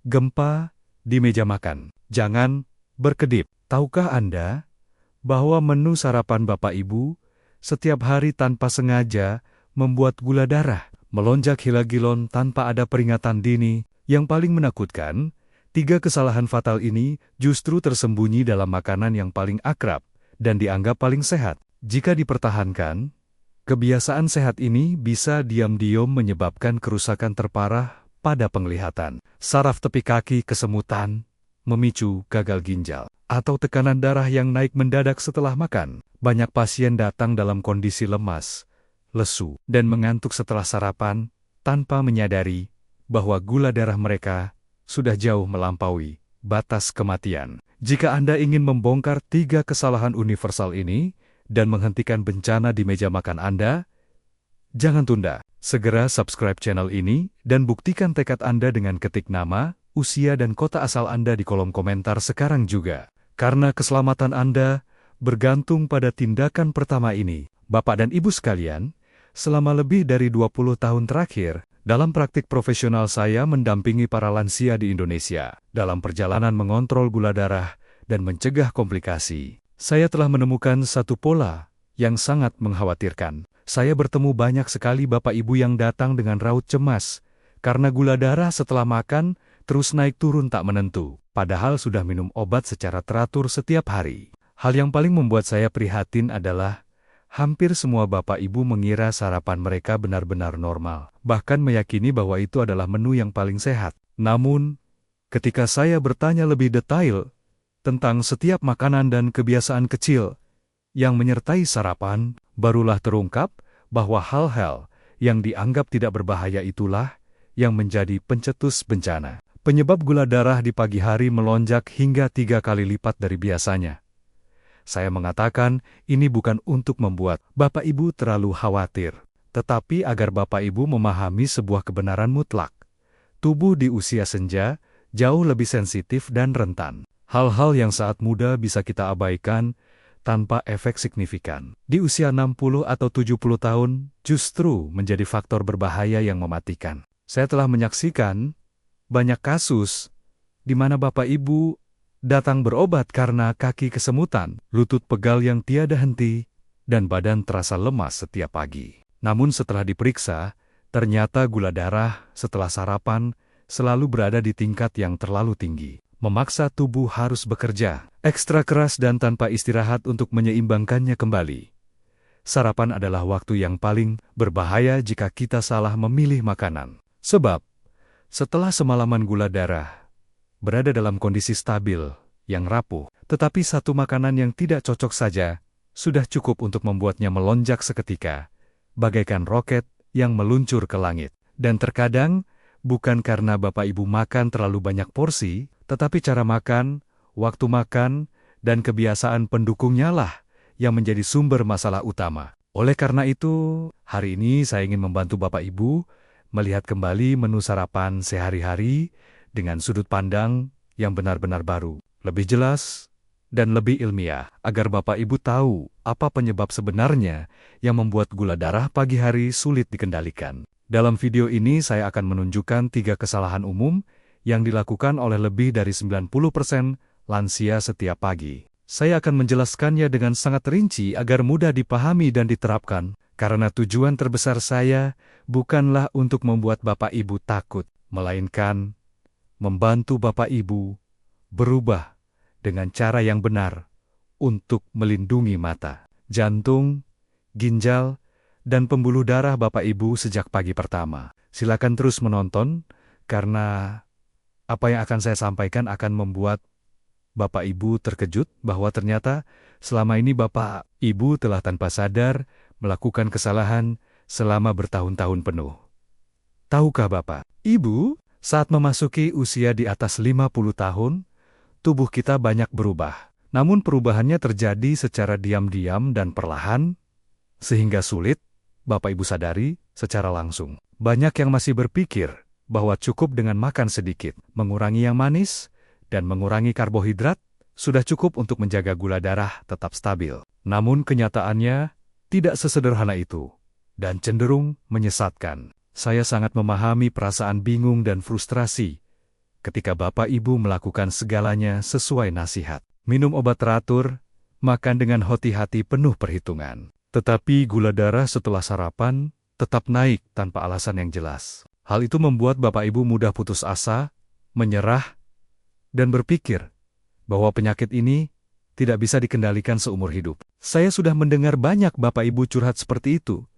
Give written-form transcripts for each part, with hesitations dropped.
Gempa di meja makan. Jangan berkedip. Tahukah Anda bahwa menu sarapan Bapak Ibu setiap hari tanpa sengaja membuat gula darah melonjak gila-gilon tanpa ada peringatan dini? Yang paling menakutkan, 3 kesalahan fatal ini justru tersembunyi dalam makanan yang paling akrab dan dianggap paling sehat. Jika dipertahankan, kebiasaan sehat ini bisa diam-diam menyebabkan kerusakan terparah pada penglihatan, saraf tepi kaki kesemutan, memicu gagal ginjal, atau tekanan darah yang naik mendadak setelah makan. Banyak pasien datang dalam kondisi lemas, lesu, dan mengantuk setelah sarapan tanpa menyadari bahwa gula darah mereka sudah jauh melampaui batas kematian. Jika Anda ingin membongkar 3 kesalahan universal ini dan menghentikan bencana di meja makan Anda, jangan tunda. Segera subscribe channel ini dan buktikan tekad Anda dengan ketik nama, usia dan kota asal Anda di kolom komentar sekarang juga. Karena keselamatan Anda bergantung pada tindakan pertama ini. Bapak dan Ibu sekalian, selama lebih dari 20 tahun terakhir, dalam praktik profesional saya mendampingi para lansia di Indonesia dalam perjalanan mengontrol gula darah dan mencegah komplikasi. Saya telah menemukan satu pola yang sangat mengkhawatirkan. Saya bertemu banyak sekali Bapak Ibu yang datang dengan raut cemas karena gula darah setelah makan terus naik turun tak menentu, padahal sudah minum obat secara teratur setiap hari. Hal yang paling membuat saya prihatin adalah hampir semua Bapak Ibu mengira sarapan mereka benar-benar normal, bahkan meyakini bahwa itu adalah menu yang paling sehat. Namun, ketika saya bertanya lebih detail tentang setiap makanan dan kebiasaan kecil yang menyertai sarapan, barulah terungkap bahwa hal-hal yang dianggap tidak berbahaya itulah yang menjadi pencetus bencana. Penyebab gula darah di pagi hari melonjak hingga 3 kali lipat dari biasanya. Saya mengatakan ini bukan untuk membuat Bapak Ibu terlalu khawatir, tetapi agar Bapak Ibu memahami sebuah kebenaran mutlak. Tubuh di usia senja jauh lebih sensitif dan rentan. Hal-hal yang saat muda bisa kita abaikan tanpa efek signifikan. Di usia 60 atau 70 tahun justru menjadi faktor berbahaya yang mematikan. Saya telah menyaksikan banyak kasus di mana Bapak Ibu datang berobat karena kaki kesemutan, lutut pegal yang tiada henti, dan badan terasa lemas setiap pagi. Namun setelah diperiksa, ternyata gula darah setelah sarapan selalu berada di tingkat yang terlalu tinggi, memaksa tubuh harus bekerja ekstra keras dan tanpa istirahat untuk menyeimbangkannya kembali. Sarapan adalah waktu yang paling berbahaya jika kita salah memilih makanan. Sebab, setelah semalaman gula darah berada dalam kondisi stabil, yang rapuh, tetapi satu makanan yang tidak cocok saja sudah cukup untuk membuatnya melonjak seketika, bagaikan roket yang meluncur ke langit. Dan terkadang, bukan karena Bapak Ibu makan terlalu banyak porsi, tetapi cara makan, waktu makan, dan kebiasaan pendukungnya lah yang menjadi sumber masalah utama. Oleh karena itu, hari ini saya ingin membantu Bapak Ibu melihat kembali menu sarapan sehari-hari dengan sudut pandang yang benar-benar baru, lebih jelas, dan lebih ilmiah, agar Bapak Ibu tahu apa penyebab sebenarnya yang membuat gula darah pagi hari sulit dikendalikan. Dalam video ini saya akan menunjukkan 3 kesalahan umum yang dilakukan oleh lebih dari 90% lansia setiap pagi. Saya akan menjelaskannya dengan sangat rinci agar mudah dipahami dan diterapkan, karena tujuan terbesar saya bukanlah untuk membuat Bapak Ibu takut, melainkan membantu Bapak Ibu berubah dengan cara yang benar untuk melindungi mata, jantung, ginjal, dan pembuluh darah Bapak Ibu sejak pagi pertama. Silakan terus menonton, karena apa yang akan saya sampaikan akan membuat Bapak Ibu terkejut bahwa ternyata selama ini Bapak Ibu telah tanpa sadar melakukan kesalahan selama bertahun-tahun penuh. Tahukah Bapak, Ibu, saat memasuki usia di atas 50 tahun, tubuh kita banyak berubah. Namun perubahannya terjadi secara diam-diam dan perlahan, sehingga sulit Bapak Ibu sadari secara langsung. Banyak yang masih berpikir bahwa cukup dengan makan sedikit, mengurangi yang manis, dan mengurangi karbohidrat, sudah cukup untuk menjaga gula darah tetap stabil. Namun kenyataannya tidak sesederhana itu, dan cenderung menyesatkan. Saya sangat memahami perasaan bingung dan frustrasi, ketika Bapak Ibu melakukan segalanya sesuai nasihat. Minum obat teratur, makan dengan hati-hati penuh perhitungan. Tetapi gula darah setelah sarapan tetap naik tanpa alasan yang jelas. Hal itu membuat Bapak Ibu mudah putus asa, menyerah, dan berpikir bahwa penyakit ini tidak bisa dikendalikan seumur hidup. Saya sudah mendengar banyak Bapak Ibu curhat seperti itu,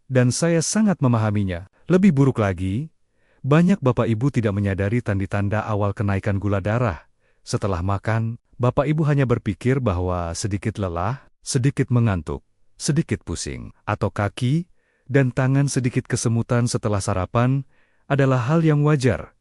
dan saya sangat memahaminya. Lebih buruk lagi, banyak Bapak Ibu tidak menyadari tanda-tanda awal kenaikan gula darah. Setelah makan, Bapak Ibu hanya berpikir bahwa sedikit lelah, sedikit mengantuk, sedikit pusing, atau kaki dan tangan sedikit kesemutan setelah sarapan adalah hal yang wajar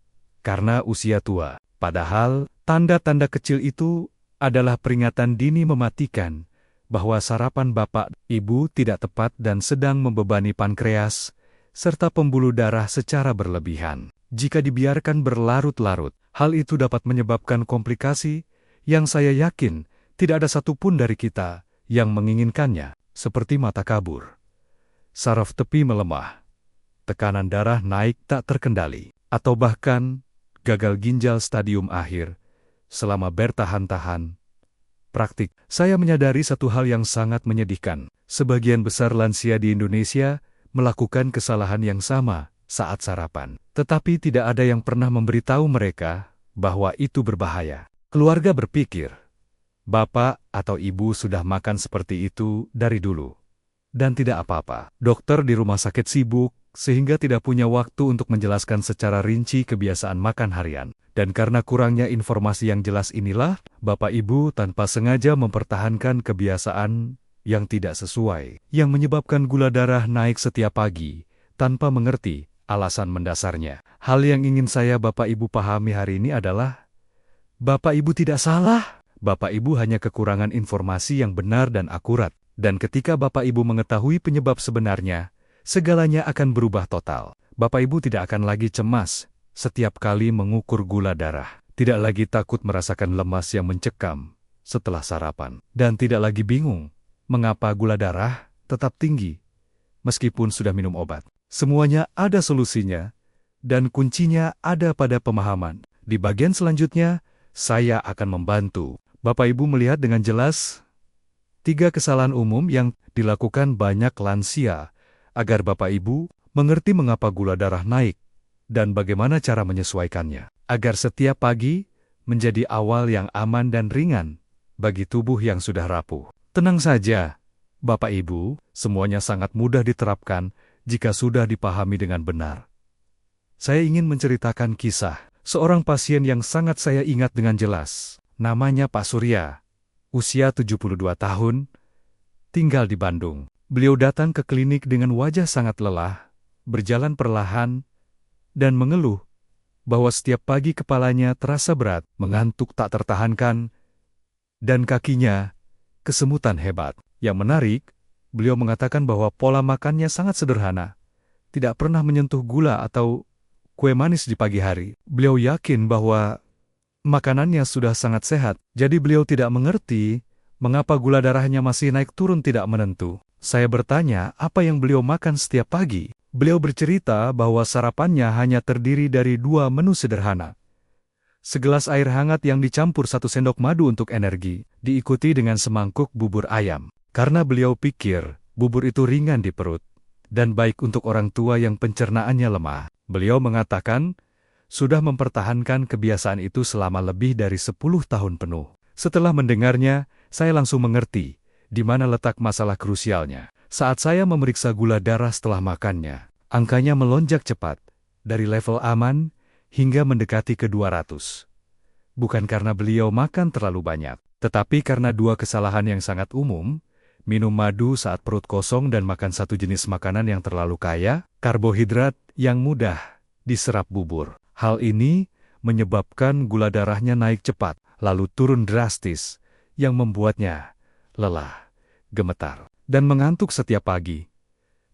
karena usia tua. Padahal, tanda-tanda kecil itu adalah peringatan dini mematikan bahwa sarapan Bapak Ibu tidak tepat dan sedang membebani pankreas serta pembuluh darah secara berlebihan. Jika dibiarkan berlarut-larut, hal itu dapat menyebabkan komplikasi yang saya yakin tidak ada satupun dari kita yang menginginkannya, seperti mata kabur, saraf tepi melemah, tekanan darah naik tak terkendali, atau bahkan gagal ginjal stadium akhir selama bertahan-tahan. Praktik, saya menyadari satu hal yang sangat menyedihkan. Sebagian besar lansia di Indonesia melakukan kesalahan yang sama saat sarapan. Tetapi tidak ada yang pernah memberitahu mereka bahwa itu berbahaya. Keluarga berpikir, bapak atau ibu sudah makan seperti itu dari dulu, dan tidak apa-apa. Dokter di rumah sakit sibuk, sehingga tidak punya waktu untuk menjelaskan secara rinci kebiasaan makan harian. Dan karena kurangnya informasi yang jelas inilah, Bapak Ibu tanpa sengaja mempertahankan kebiasaan yang tidak sesuai, yang menyebabkan gula darah naik setiap pagi, tanpa mengerti alasan mendasarnya. Hal yang ingin saya Bapak Ibu pahami hari ini adalah, Bapak Ibu tidak salah. Bapak Ibu hanya kekurangan informasi yang benar dan akurat. Dan ketika Bapak Ibu mengetahui penyebab sebenarnya, segalanya akan berubah total. Bapak Ibu tidak akan lagi cemas setiap kali mengukur gula darah. Tidak lagi takut merasakan lemas yang mencekam setelah sarapan. Dan tidak lagi bingung mengapa gula darah tetap tinggi meskipun sudah minum obat. Semuanya ada solusinya, dan kuncinya ada pada pemahaman. Di bagian selanjutnya, saya akan membantu Bapak Ibu melihat dengan jelas 3 kesalahan umum yang dilakukan banyak lansia agar Bapak Ibu mengerti mengapa gula darah naik dan bagaimana cara menyesuaikannya, agar setiap pagi menjadi awal yang aman dan ringan bagi tubuh yang sudah rapuh. Tenang saja, Bapak Ibu, semuanya sangat mudah diterapkan jika sudah dipahami dengan benar. Saya ingin menceritakan kisah seorang pasien yang sangat saya ingat dengan jelas. Namanya Pak Surya, usia 72 tahun, tinggal di Bandung. Beliau datang ke klinik dengan wajah sangat lelah, berjalan perlahan, dan mengeluh bahwa setiap pagi kepalanya terasa berat, mengantuk tak tertahankan, dan kakinya kesemutan hebat. Yang menarik, beliau mengatakan bahwa pola makannya sangat sederhana, tidak pernah menyentuh gula atau kue manis di pagi hari. Beliau yakin bahwa makanannya sudah sangat sehat, jadi beliau tidak mengerti mengapa gula darahnya masih naik turun tidak menentu. Saya bertanya apa yang beliau makan setiap pagi. Beliau bercerita bahwa sarapannya hanya terdiri dari 2 menu sederhana. Segelas air hangat yang dicampur 1 sendok madu untuk energi, diikuti dengan semangkuk bubur ayam. Karena beliau pikir bubur itu ringan di perut dan baik untuk orang tua yang pencernaannya lemah. Beliau mengatakan sudah mempertahankan kebiasaan itu selama lebih dari 10 tahun penuh. Setelah mendengarnya, saya langsung mengerti di mana letak masalah krusialnya. Saat saya memeriksa gula darah setelah makannya, angkanya melonjak cepat, dari level aman hingga mendekati ke 200. Bukan karena beliau makan terlalu banyak, tetapi karena 2 kesalahan yang sangat umum, minum madu saat perut kosong dan makan satu jenis makanan yang terlalu kaya karbohidrat yang mudah diserap bubur. Hal ini menyebabkan gula darahnya naik cepat, lalu turun drastis, yang membuatnya lelah, gemetar, dan mengantuk setiap pagi.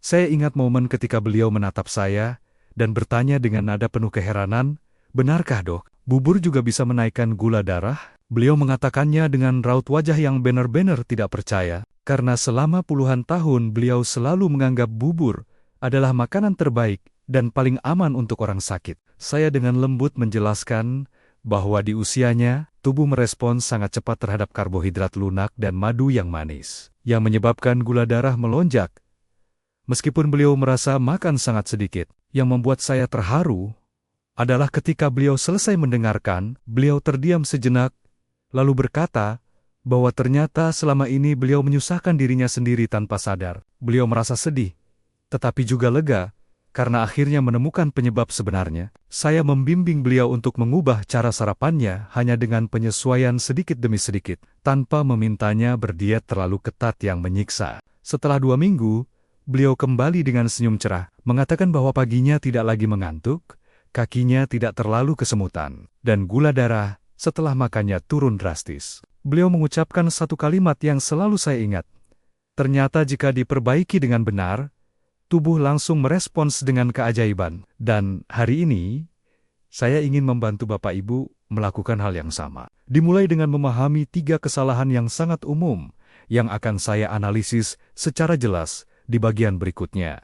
Saya ingat momen ketika beliau menatap saya dan bertanya dengan nada penuh keheranan, "Benarkah dok, bubur juga bisa menaikkan gula darah?" Beliau mengatakannya dengan raut wajah yang benar-benar tidak percaya, karena selama puluhan tahun beliau selalu menganggap bubur adalah makanan terbaik dan paling aman untuk orang sakit. Saya dengan lembut menjelaskan bahwa di usianya, tubuh merespons sangat cepat terhadap karbohidrat lunak dan madu yang manis, yang menyebabkan gula darah melonjak. Meskipun beliau merasa makan sangat sedikit, yang membuat saya terharu adalah ketika beliau selesai mendengarkan, beliau terdiam sejenak, lalu berkata bahwa ternyata selama ini beliau menyusahkan dirinya sendiri tanpa sadar. Beliau merasa sedih, tetapi juga lega, karena akhirnya menemukan penyebab sebenarnya. Saya membimbing beliau untuk mengubah cara sarapannya hanya dengan penyesuaian sedikit demi sedikit, tanpa memintanya berdiet terlalu ketat yang menyiksa. Setelah 2 minggu, beliau kembali dengan senyum cerah, mengatakan bahwa paginya tidak lagi mengantuk, kakinya tidak terlalu kesemutan, dan gula darah setelah makannya turun drastis. Beliau mengucapkan satu kalimat yang selalu saya ingat. Ternyata jika diperbaiki dengan benar, tubuh langsung merespons dengan keajaiban. Dan hari ini, saya ingin membantu Bapak Ibu melakukan hal yang sama. Dimulai dengan memahami 3 kesalahan yang sangat umum, yang akan saya analisis secara jelas di bagian berikutnya.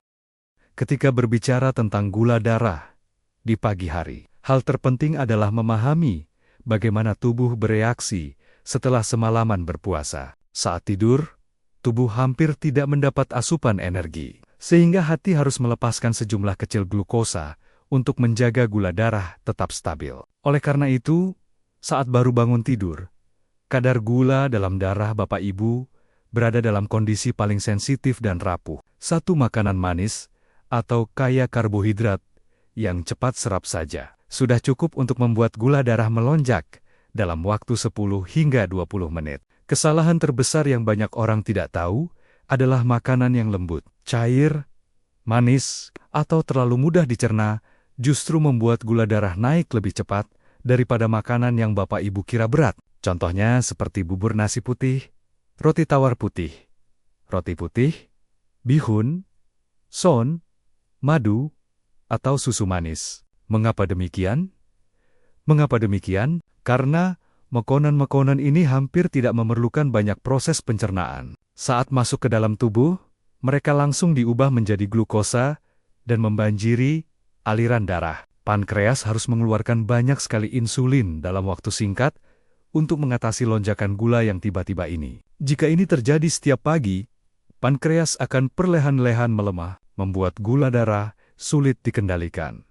Ketika berbicara tentang gula darah di pagi hari, hal terpenting adalah memahami bagaimana tubuh bereaksi setelah semalaman berpuasa. Saat tidur, tubuh hampir tidak mendapat asupan energi, sehingga hati harus melepaskan sejumlah kecil glukosa untuk menjaga gula darah tetap stabil. Oleh karena itu, saat baru bangun tidur, kadar gula dalam darah Bapak Ibu berada dalam kondisi paling sensitif dan rapuh. Satu makanan manis atau kaya karbohidrat yang cepat serap saja sudah cukup untuk membuat gula darah melonjak dalam waktu 10 hingga 20 menit. Kesalahan terbesar yang banyak orang tidak tahu adalah makanan yang lembut, cair, manis, atau terlalu mudah dicerna justru membuat gula darah naik lebih cepat daripada makanan yang Bapak Ibu kira berat. Contohnya seperti bubur nasi putih, roti tawar putih, roti putih, bihun, son, madu, atau susu manis. Mengapa demikian? Mengapa demikian? Karena makanan-makanan ini hampir tidak memerlukan banyak proses pencernaan. Saat masuk ke dalam tubuh, mereka langsung diubah menjadi glukosa dan membanjiri aliran darah. Pankreas harus mengeluarkan banyak sekali insulin dalam waktu singkat untuk mengatasi lonjakan gula yang tiba-tiba ini. Jika ini terjadi setiap pagi, pankreas akan perlahan-lahan melemah, membuat gula darah sulit dikendalikan.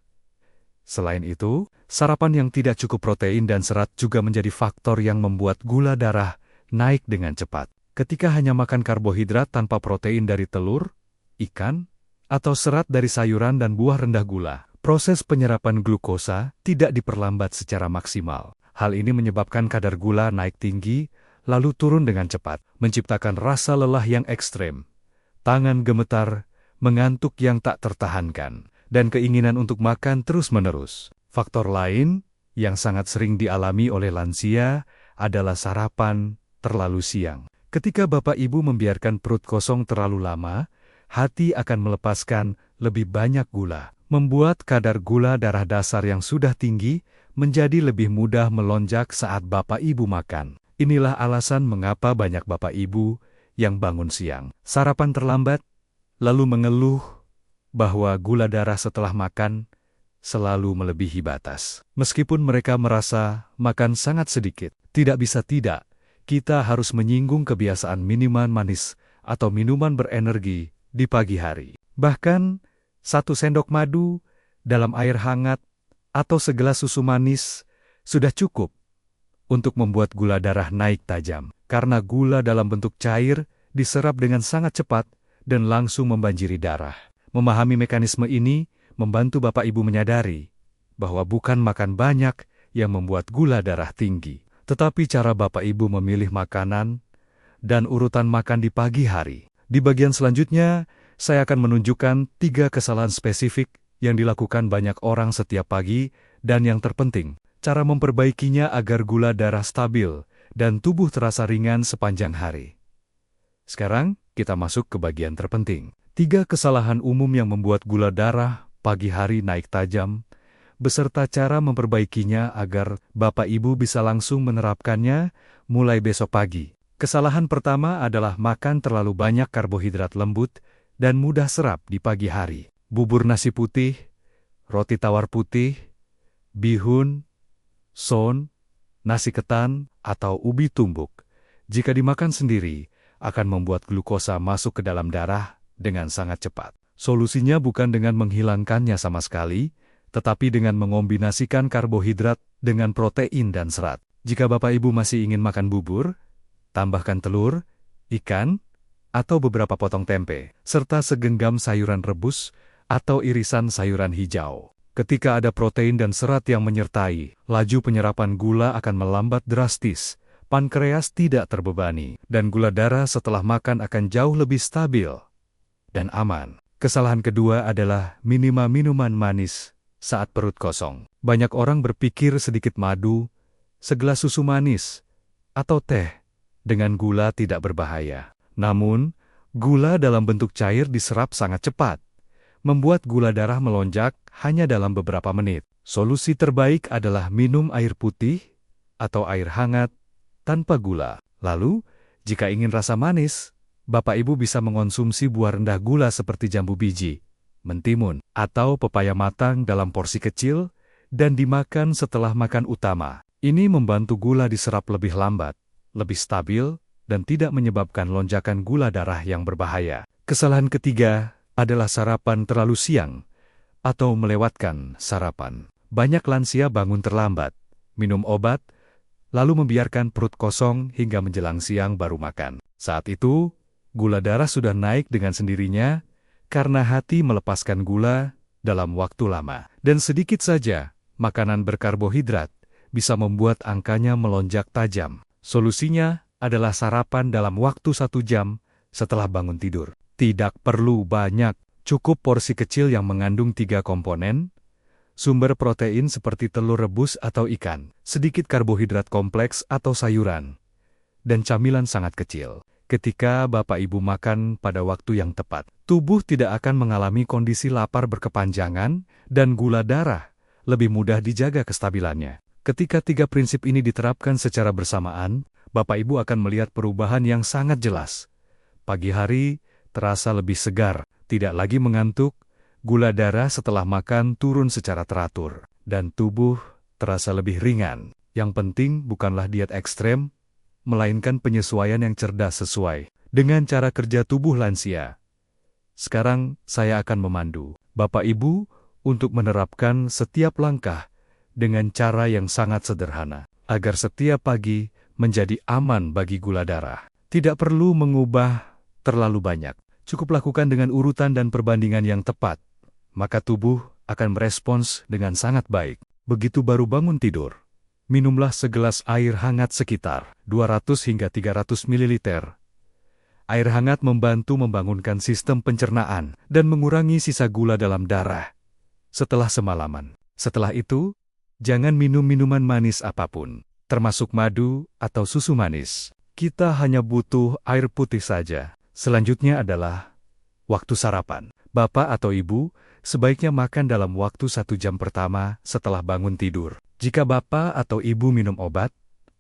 Selain itu, sarapan yang tidak cukup protein dan serat juga menjadi faktor yang membuat gula darah naik dengan cepat. Ketika hanya makan karbohidrat tanpa protein dari telur, ikan, atau serat dari sayuran dan buah rendah gula, proses penyerapan glukosa tidak diperlambat secara maksimal. Hal ini menyebabkan kadar gula naik tinggi, lalu turun dengan cepat, menciptakan rasa lelah yang ekstrem, tangan gemetar, mengantuk yang tak tertahankan, dan keinginan untuk makan terus-menerus. Faktor lain yang sangat sering dialami oleh lansia adalah sarapan terlalu siang. Ketika Bapak Ibu membiarkan perut kosong terlalu lama, hati akan melepaskan lebih banyak gula, membuat kadar gula darah dasar yang sudah tinggi menjadi lebih mudah melonjak saat Bapak Ibu makan. Inilah alasan mengapa banyak Bapak Ibu yang bangun siang, sarapan terlambat, lalu mengeluh bahwa gula darah setelah makan selalu melebihi batas. Meskipun mereka merasa makan sangat sedikit, tidak bisa tidak, kita harus menyinggung kebiasaan minuman manis atau minuman berenergi di pagi hari. Bahkan, 1 sendok madu dalam air hangat atau segelas susu manis sudah cukup untuk membuat gula darah naik tajam. Karena gula dalam bentuk cair diserap dengan sangat cepat dan langsung membanjiri darah. Memahami mekanisme ini membantu Bapak Ibu menyadari bahwa bukan makan banyak yang membuat gula darah tinggi, tetapi cara Bapak Ibu memilih makanan dan urutan makan di pagi hari. Di bagian selanjutnya, saya akan menunjukkan 3 kesalahan spesifik yang dilakukan banyak orang setiap pagi dan yang terpenting, cara memperbaikinya agar gula darah stabil dan tubuh terasa ringan sepanjang hari. Sekarang, kita masuk ke bagian terpenting. 3 kesalahan umum yang membuat gula darah pagi hari naik tajam, beserta cara memperbaikinya agar Bapak Ibu bisa langsung menerapkannya mulai besok pagi. Kesalahan pertama adalah makan terlalu banyak karbohidrat lembut dan mudah serap di pagi hari. Bubur nasi putih, roti tawar putih, bihun, son, nasi ketan, atau ubi tumbuk. Jika dimakan sendiri, akan membuat glukosa masuk ke dalam darah dengan sangat cepat. Solusinya bukan dengan menghilangkannya sama sekali, tetapi dengan mengombinasikan karbohidrat dengan protein dan serat. Jika Bapak Ibu masih ingin makan bubur, tambahkan telur, ikan, atau beberapa potong tempe, serta segenggam sayuran rebus atau irisan sayuran hijau. Ketika ada protein dan serat yang menyertai, laju penyerapan gula akan melambat drastis, pankreas tidak terbebani, dan gula darah setelah makan akan jauh lebih stabil dan aman. Kesalahan kedua adalah minima minuman manis saat perut kosong. Banyak orang berpikir sedikit madu, segelas susu manis, atau teh dengan gula tidak berbahaya. Namun, gula dalam bentuk cair diserap sangat cepat, membuat gula darah melonjak hanya dalam beberapa menit. Solusi terbaik adalah minum air putih atau air hangat tanpa gula. Lalu, jika ingin rasa manis, Bapak Ibu bisa mengonsumsi buah rendah gula seperti jambu biji, mentimun, atau pepaya matang dalam porsi kecil dan dimakan setelah makan utama. Ini membantu gula diserap lebih lambat, lebih stabil, dan tidak menyebabkan lonjakan gula darah yang berbahaya. Kesalahan ketiga adalah sarapan terlalu siang atau melewatkan sarapan. Banyak lansia bangun terlambat, minum obat, lalu membiarkan perut kosong hingga menjelang siang baru makan. Saat itu, gula darah sudah naik dengan sendirinya karena hati melepaskan gula dalam waktu lama. Dan sedikit saja makanan berkarbohidrat bisa membuat angkanya melonjak tajam. Solusinya adalah sarapan dalam waktu 1 jam setelah bangun tidur. Tidak perlu banyak, cukup porsi kecil yang mengandung 3 komponen, sumber protein seperti telur rebus atau ikan, sedikit karbohidrat kompleks atau sayuran, dan camilan sangat kecil. Ketika Bapak Ibu makan pada waktu yang tepat, tubuh tidak akan mengalami kondisi lapar berkepanjangan dan gula darah lebih mudah dijaga kestabilannya. Ketika 3 prinsip ini diterapkan secara bersamaan, Bapak Ibu akan melihat perubahan yang sangat jelas. Pagi hari terasa lebih segar, tidak lagi mengantuk, gula darah setelah makan turun secara teratur, dan tubuh terasa lebih ringan. Yang penting bukanlah diet ekstrem, melainkan penyesuaian yang cerdas sesuai dengan cara kerja tubuh lansia. Sekarang saya akan memandu Bapak Ibu untuk menerapkan setiap langkah dengan cara yang sangat sederhana, agar setiap pagi menjadi aman bagi gula darah. Tidak perlu mengubah terlalu banyak, cukup lakukan dengan urutan dan perbandingan yang tepat, maka tubuh akan merespons dengan sangat baik. Begitu baru bangun tidur, minumlah segelas air hangat sekitar 200 hingga 300 ml. Air hangat membantu membangunkan sistem pencernaan dan mengurangi sisa gula dalam darah setelah semalaman. Setelah itu, jangan minum minuman manis apapun, termasuk madu atau susu manis. Kita hanya butuh air putih saja. Selanjutnya adalah waktu sarapan. Bapak atau Ibu sebaiknya makan dalam waktu 1 jam pertama setelah bangun tidur. Jika Bapak atau Ibu minum obat,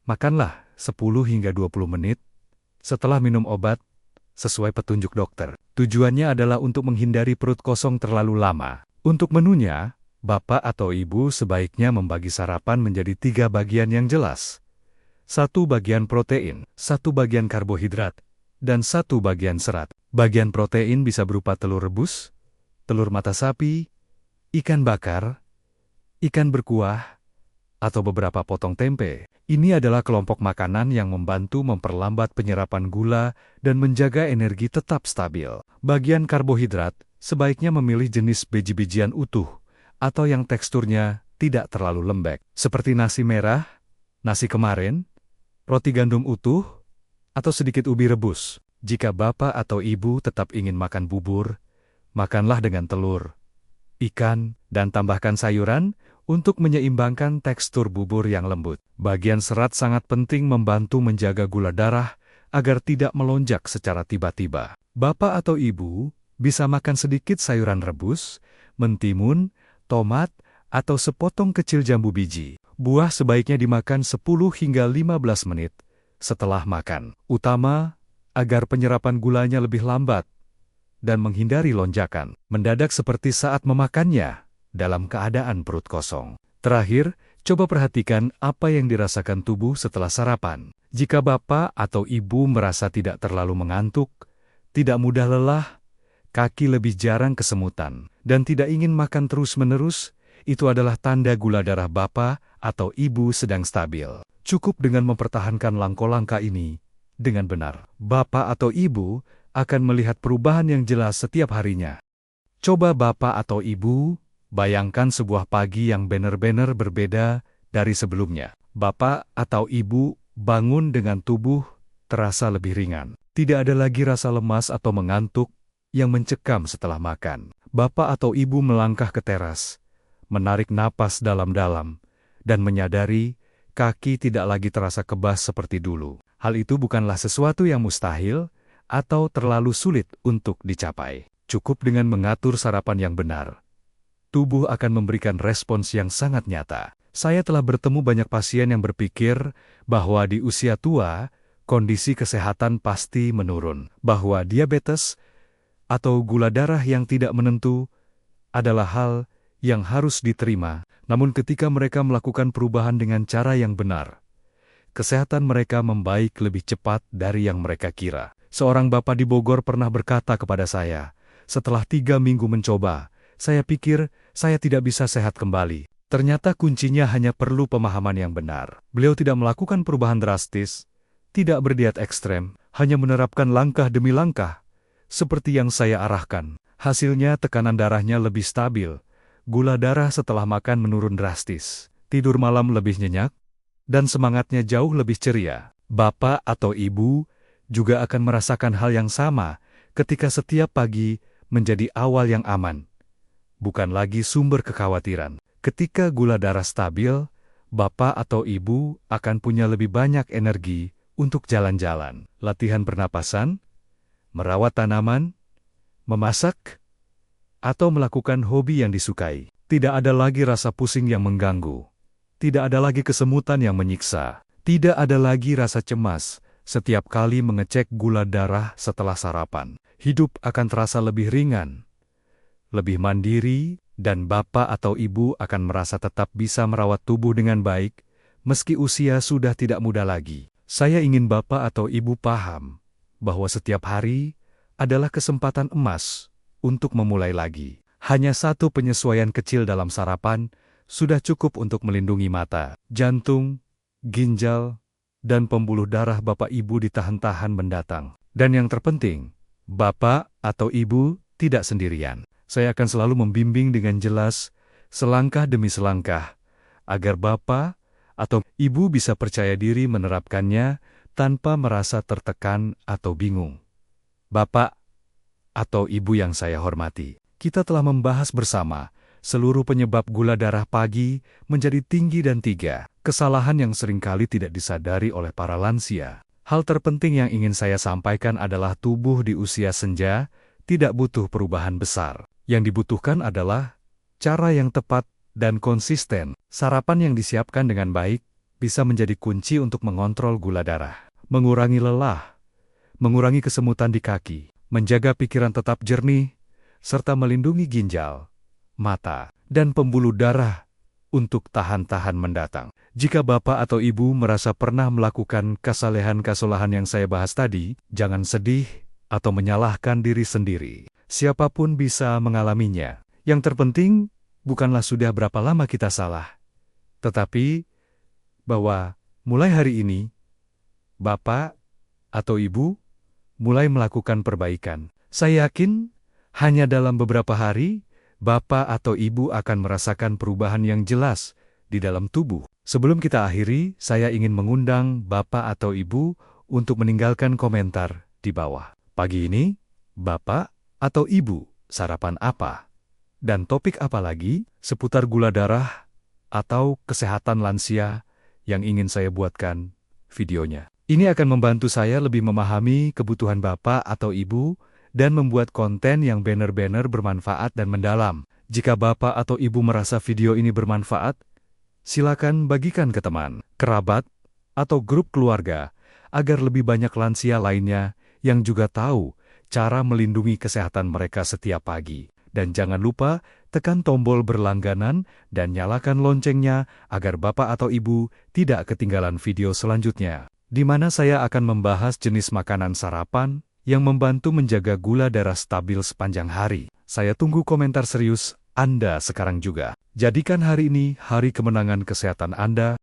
makanlah 10 hingga 20 menit setelah minum obat sesuai petunjuk dokter. Tujuannya adalah untuk menghindari perut kosong terlalu lama. Untuk menunya, Bapak atau Ibu sebaiknya membagi sarapan menjadi 3 bagian yang jelas. 1 bagian protein, 1 bagian karbohidrat, dan 1 bagian serat. Bagian protein bisa berupa telur rebus, telur mata sapi, ikan bakar, ikan berkuah, atau beberapa potong tempe. Ini adalah kelompok makanan yang membantu memperlambat penyerapan gula dan menjaga energi tetap stabil. Bagian karbohidrat sebaiknya memilih jenis biji-bijian utuh atau yang teksturnya tidak terlalu lembek, seperti nasi merah, nasi kemarin, roti gandum utuh, atau sedikit ubi rebus. Jika Bapak atau Ibu tetap ingin makan bubur, makanlah dengan telur, ikan, dan tambahkan sayuran untuk menyeimbangkan tekstur bubur yang lembut. Bagian serat sangat penting membantu menjaga gula darah agar tidak melonjak secara tiba-tiba. Bapak atau Ibu bisa makan sedikit sayuran rebus, mentimun, tomat, atau sepotong kecil jambu biji. Buah sebaiknya dimakan 10 hingga 15 menit setelah makan, utama agar penyerapan gulanya lebih lambat dan menghindari lonjakan mendadak seperti saat memakannya dalam keadaan perut kosong. Terakhir, Coba perhatikan apa yang dirasakan tubuh setelah sarapan. Jika bapak atau ibu merasa tidak terlalu mengantuk, tidak mudah lelah, kaki lebih jarang kesemutan, dan tidak ingin makan terus-menerus, itu adalah tanda gula darah bapak atau ibu sedang stabil. Cukup dengan mempertahankan langkah-langkah ini dengan benar. Bapak atau ibu akan melihat perubahan yang jelas setiap harinya. Coba bapak atau ibu bayangkan sebuah pagi yang benar-benar berbeda dari sebelumnya. Bapak atau ibu bangun dengan tubuh terasa lebih ringan. Tidak ada lagi rasa lemas atau mengantuk yang mencekam setelah makan. Bapak atau ibu melangkah ke teras, menarik napas dalam-dalam, dan menyadari kaki tidak lagi terasa kebas seperti dulu. Hal itu bukanlah sesuatu yang mustahil atau terlalu sulit untuk dicapai. Cukup dengan mengatur sarapan yang benar. Tubuh akan memberikan respons yang sangat nyata. Saya telah bertemu banyak pasien yang berpikir bahwa di usia tua, kondisi kesehatan pasti menurun, bahwa diabetes atau gula darah yang tidak menentu adalah hal yang harus diterima. Namun ketika mereka melakukan perubahan dengan cara yang benar, kesehatan mereka membaik lebih cepat dari yang mereka kira. Seorang bapak di Bogor pernah berkata kepada saya, setelah 3 minggu mencoba, saya pikir saya tidak bisa sehat kembali. Ternyata kuncinya hanya perlu pemahaman yang benar. Beliau tidak melakukan perubahan drastis, tidak berdiet ekstrem, hanya menerapkan langkah demi langkah, seperti yang saya arahkan. Hasilnya tekanan darahnya lebih stabil, gula darah setelah makan menurun drastis, tidur malam lebih nyenyak, dan semangatnya jauh lebih ceria. Bapak atau ibu juga akan merasakan hal yang sama ketika setiap pagi menjadi awal yang aman, bukan lagi sumber kekhawatiran. Ketika gula darah stabil, bapak atau ibu akan punya lebih banyak energi untuk jalan-jalan, latihan pernapasan, merawat tanaman, memasak, atau melakukan hobi yang disukai. Tidak ada lagi rasa pusing yang mengganggu. Tidak ada lagi kesemutan yang menyiksa. Tidak ada lagi rasa cemas setiap kali mengecek gula darah setelah sarapan. Hidup akan terasa lebih ringan, lebih mandiri, dan bapak atau ibu akan merasa tetap bisa merawat tubuh dengan baik, meski usia sudah tidak muda lagi. Saya ingin bapak atau ibu paham bahwa setiap hari adalah kesempatan emas untuk memulai lagi. Hanya satu penyesuaian kecil dalam sarapan sudah cukup untuk melindungi mata, jantung, ginjal, dan pembuluh darah bapak ibu di tahun-tahun mendatang. Dan yang terpenting, bapak atau ibu tidak sendirian. Saya akan selalu membimbing dengan jelas, selangkah demi selangkah, agar bapak atau ibu bisa percaya diri menerapkannya tanpa merasa tertekan atau bingung. Bapak atau ibu yang saya hormati, kita telah membahas bersama seluruh penyebab gula darah pagi menjadi tinggi dan 3 kesalahan yang seringkali tidak disadari oleh para lansia. Hal terpenting yang ingin saya sampaikan adalah tubuh di usia senja tidak butuh perubahan besar. Yang dibutuhkan adalah cara yang tepat dan konsisten. Sarapan yang disiapkan dengan baik bisa menjadi kunci untuk mengontrol gula darah, mengurangi lelah, mengurangi kesemutan di kaki, menjaga pikiran tetap jernih, serta melindungi ginjal, mata, dan pembuluh darah untuk tahan-tahan mendatang. Jika bapak atau ibu merasa pernah melakukan kesalahan-kesalahan yang saya bahas tadi, jangan sedih atau menyalahkan diri sendiri. Siapapun bisa mengalaminya. Yang terpenting bukanlah sudah berapa lama kita salah, tetapi bahwa mulai hari ini, bapak atau ibu mulai melakukan perbaikan. Saya yakin hanya dalam beberapa hari, bapak atau ibu akan merasakan perubahan yang jelas di dalam tubuh. Sebelum kita akhiri, saya ingin mengundang bapak atau ibu untuk meninggalkan komentar di bawah. Pagi ini, bapak atau ibu sarapan apa? Dan topik apa lagi seputar gula darah atau kesehatan lansia yang ingin saya buatkan videonya. Ini akan membantu saya lebih memahami kebutuhan bapak atau ibu dan membuat konten yang benar-benar bermanfaat dan mendalam. Jika bapak atau ibu merasa video ini bermanfaat, silakan bagikan ke teman, kerabat, atau grup keluarga agar lebih banyak lansia lainnya yang juga tahu cara melindungi kesehatan mereka setiap pagi. Dan jangan lupa tekan tombol berlangganan dan nyalakan loncengnya agar Bapak atau Ibu tidak ketinggalan video selanjutnya, di mana saya akan membahas jenis makanan sarapan yang membantu menjaga gula darah stabil sepanjang hari. Saya tunggu komentar serius Anda sekarang juga. Jadikan hari ini hari kemenangan kesehatan Anda.